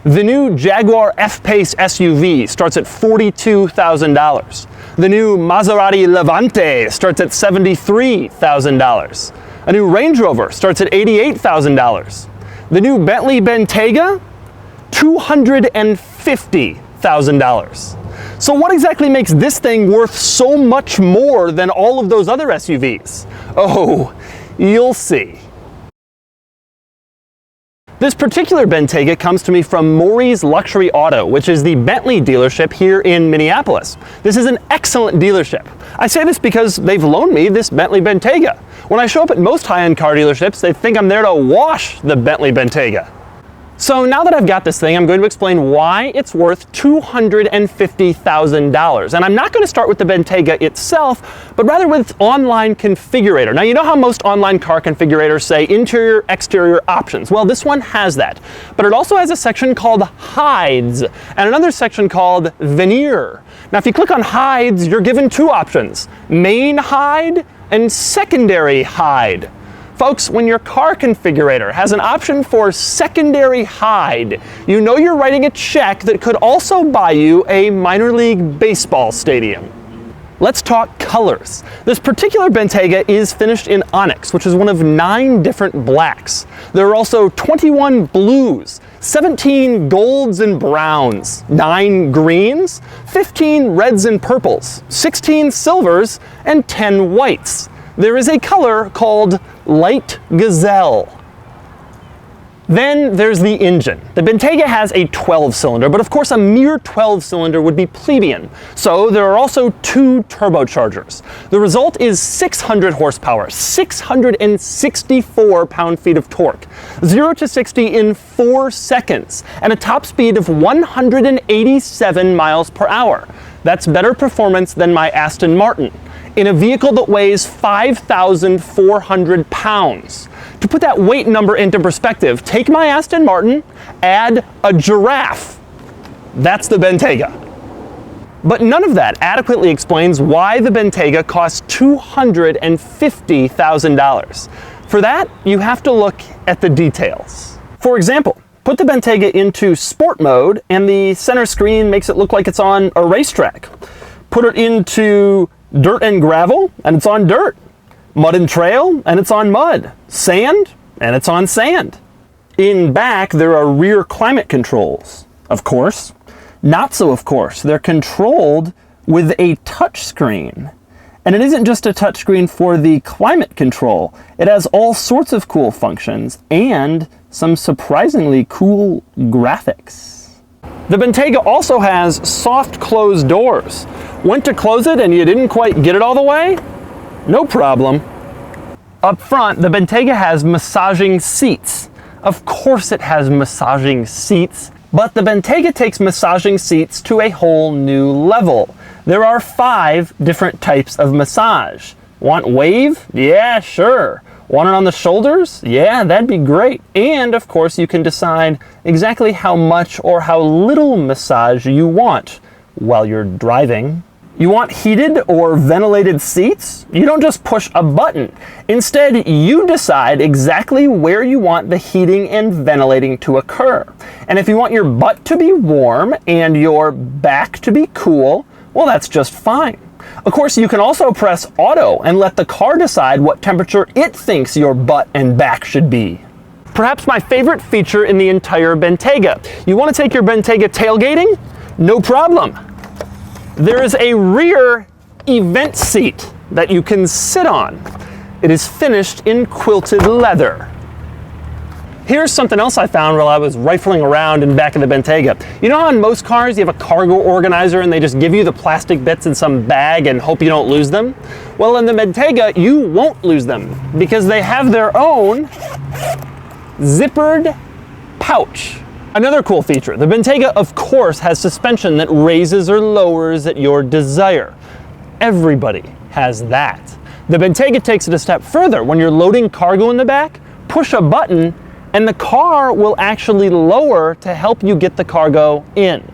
The new Jaguar F-Pace SUV starts at $42,000. The new Maserati Levante starts at $73,000. A new Range Rover starts at $88,000. The new Bentley Bentayga, $250,000. So what exactly makes this thing worth so much more than all of those other SUVs? Oh, you'll see. This particular Bentayga comes to me from Morrie's Luxury Auto, which is the Bentley dealership here in Minneapolis. This is an excellent dealership. I say this because they've loaned me this Bentley Bentayga. When I show up at most high-end car dealerships, they think I'm there to wash the Bentley Bentayga. So now that I've got this thing, I'm going to explain why it's worth $250,000. And I'm not going to start with the Bentayga itself, but rather with online configurator. Now, you know how most online car configurators say interior, exterior options? Well, this one has that. But it also has a section called hides and another section called veneer. Now, if you click on hides, you're given two options: main hide and secondary hide. Folks, when your car configurator has an option for secondary hide, you know you're writing a check that could also buy you a minor league baseball stadium. Let's talk colors. This particular Bentayga is finished in onyx, which is one of 9 different blacks. There are also 21 blues, 17 golds and browns, 9 greens, 15 reds and purples, 16 silvers, and 10 whites. There is a color called light gazelle. Then there's the engine. The Bentayga has a 12-cylinder, but of course a mere 12-cylinder would be plebeian. So there are also 2 turbochargers. The result is 600 horsepower, 664 pound-feet of torque, 0 to 60 in 4 seconds, and a top speed of 187 miles per hour. That's better performance than my Aston Martin, in a vehicle that weighs 5,400 pounds. To put that weight number into perspective, take my Aston Martin, add a giraffe. That's the Bentayga. But none of that adequately explains why the Bentayga costs $250,000. For that, you have to look at the details. For example, put the Bentayga into sport mode and the center screen makes it look like it's on a racetrack. Put it into dirt and gravel, and it's on dirt. Mud and trail, and it's on mud. Sand, and it's on sand. In back, there are rear climate controls. Of course. Not so of course. They're controlled with a touch screen. And it isn't just a touch screen for the climate control. It has all sorts of cool functions and some surprisingly cool graphics. The Bentayga also has soft close doors. Went to close it and you didn't quite get it all the way? No problem. Up front, the Bentayga has massaging seats. Of course it has massaging seats, but the Bentayga takes massaging seats to a whole new level. There are 5 different types of massage. Want wave? Yeah, sure. Want it on the shoulders? Yeah, that'd be great. And of course you can decide exactly how much or how little massage you want while you're driving. You want heated or ventilated seats? You don't just push a button. Instead, you decide exactly where you want the heating and ventilating to occur. And if you want your butt to be warm and your back to be cool, well, that's just fine. Of course, you can also press auto and let the car decide what temperature it thinks your butt and back should be. Perhaps my favorite feature in the entire Bentayga. You want to take your Bentayga tailgating? No problem. There is a rear event seat that you can sit on. It is finished in quilted leather. Here's something else I found while I was rifling around in back of the Bentayga. You know how in most cars you have a cargo organizer and they just give you the plastic bits in some bag and hope you don't lose them? Well, in the Bentayga, you won't lose them because they have their own zippered pouch. Another cool feature, the Bentayga of course has suspension that raises or lowers at your desire. Everybody has that. The Bentayga takes it a step further. When you're loading cargo in the back, push a button and the car will actually lower to help you get the cargo in.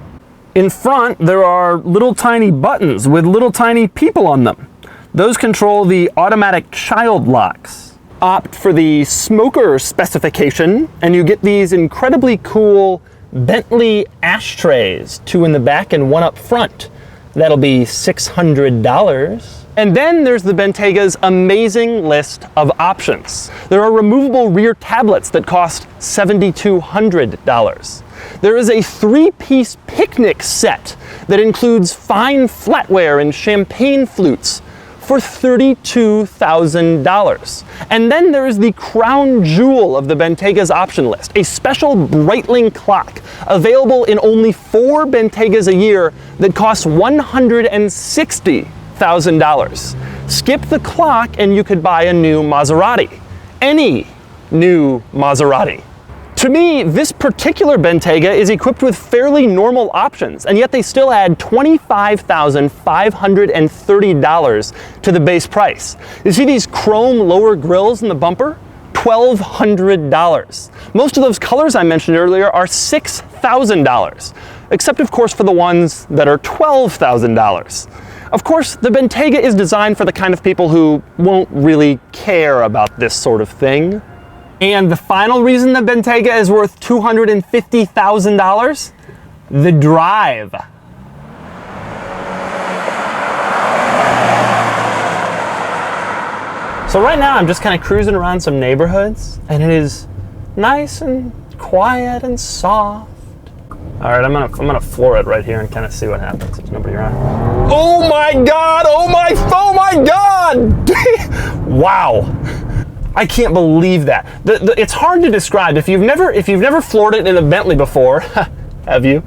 In front, there are little tiny buttons with little tiny people on them. Those control the automatic child locks. Opt for the smoker specification and you get these incredibly cool Bentley ashtrays, 2 in the back and 1 up front. That'll be $600. And then there's the Bentayga's amazing list of options. There are removable rear tablets that cost $7,200. There is a 3-piece picnic set that includes fine flatware and champagne flutes for $32,000. And then there is the crown jewel of the Bentayga's option list, a special Breitling clock available in only 4 Bentaygas a year that costs $160,000. Skip the clock and you could buy a new Maserati. Any new Maserati. To me, this particular Bentayga is equipped with fairly normal options, and yet they still add $25,530 to the base price. You see these chrome lower grills in the bumper? $1,200. Most of those colors I mentioned earlier are $6,000, except of course for the ones that are $12,000. Of course, the Bentayga is designed for the kind of people who won't really care about this sort of thing. And the final reason the Bentayga is worth $250,000? The drive. So right now I'm just kind of cruising around some neighborhoods, and it is nice and quiet and soft. All right, I'm gonna floor it right here and kind of see what happens. There's nobody around. Oh my God! Oh my God! Wow. I can't believe that. It's hard to describe. If you've never floored it in a Bentley before, have you?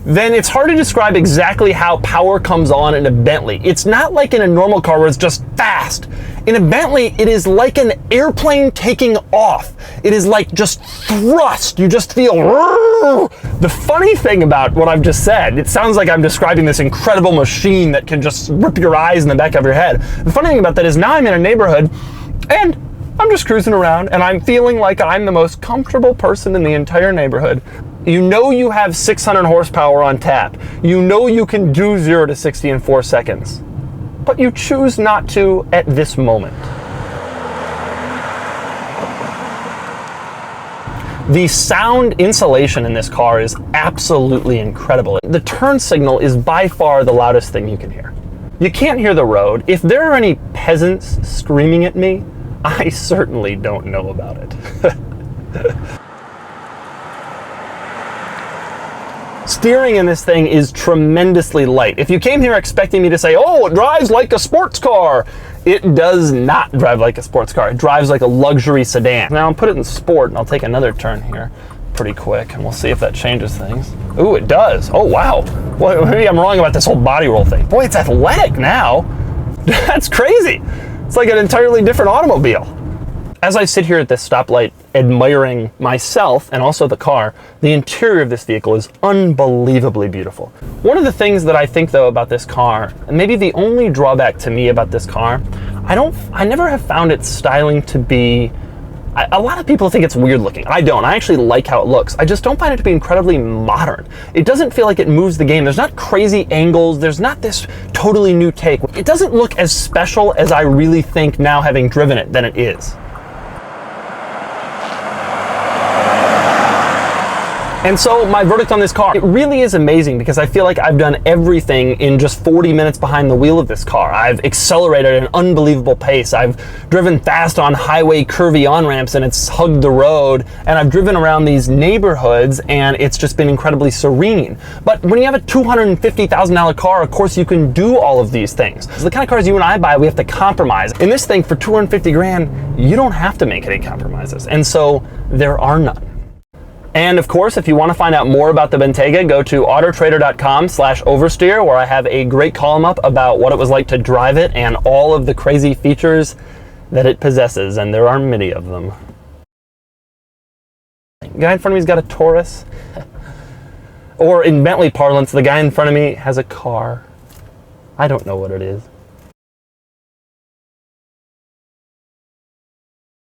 Then it's hard to describe exactly how power comes on in a Bentley. It's not like in a normal car where it's just fast. In a Bentley, it is like an airplane taking off. It is like just thrust. You just feel. The funny thing about what I've just said, it sounds like I'm describing this incredible machine that can just rip your eyes in the back of your head. The funny thing about that is now I'm in a neighborhood and I'm just cruising around and I'm feeling like I'm the most comfortable person in the entire neighborhood. You know you have 600 horsepower on tap. You know you can do 0 to 60 in 4 seconds. But you choose not to at this moment. The sound insulation in this car is absolutely incredible. The turn signal is by far the loudest thing you can hear. You can't hear the road. If there are any peasants screaming at me, I certainly don't know about it. Steering in this thing is tremendously light. If you came here expecting me to say, oh, it drives like a sports car, it does not drive like a sports car. It drives like a luxury sedan. Now I'll put it in sport and I'll take another turn here pretty quick and we'll see if that changes things. Ooh, it does. Oh, wow. Well, maybe I'm wrong about this whole body roll thing. Boy, it's athletic now. That's crazy. It's like an entirely different automobile. As I sit here at this stoplight admiring myself and also the car, the interior of this vehicle is unbelievably beautiful. One of the things that I think though about this car, and maybe the only drawback to me about this car, I never have found its styling to be, a lot of people think it's weird looking. I don't. I actually like how it looks. I just don't find it to be incredibly modern. It doesn't feel like it moves the game. There's not crazy angles. There's not this totally new take. It doesn't look as special as I really think now having driven it than it is. And so my verdict on this car, it really is amazing because I feel like I've done everything in just 40 minutes behind the wheel of this car. I've accelerated at an unbelievable pace. I've driven fast on highway curvy on-ramps and it's hugged the road. And I've driven around these neighborhoods and it's just been incredibly serene. But when you have a $250,000 car, of course you can do all of these things. So the kind of cars you and I buy, we have to compromise. In this thing, for 250 grand, you don't have to make any compromises. And so there are none. And of course, if you want to find out more about the Bentayga, go to autotrader.com/oversteer, where I have a great column up about what it was like to drive it and all of the crazy features that it possesses, and there are many of them. The guy in front of me's got a Taurus. Or in Bentley parlance, the guy in front of me has a car. I don't know what it is.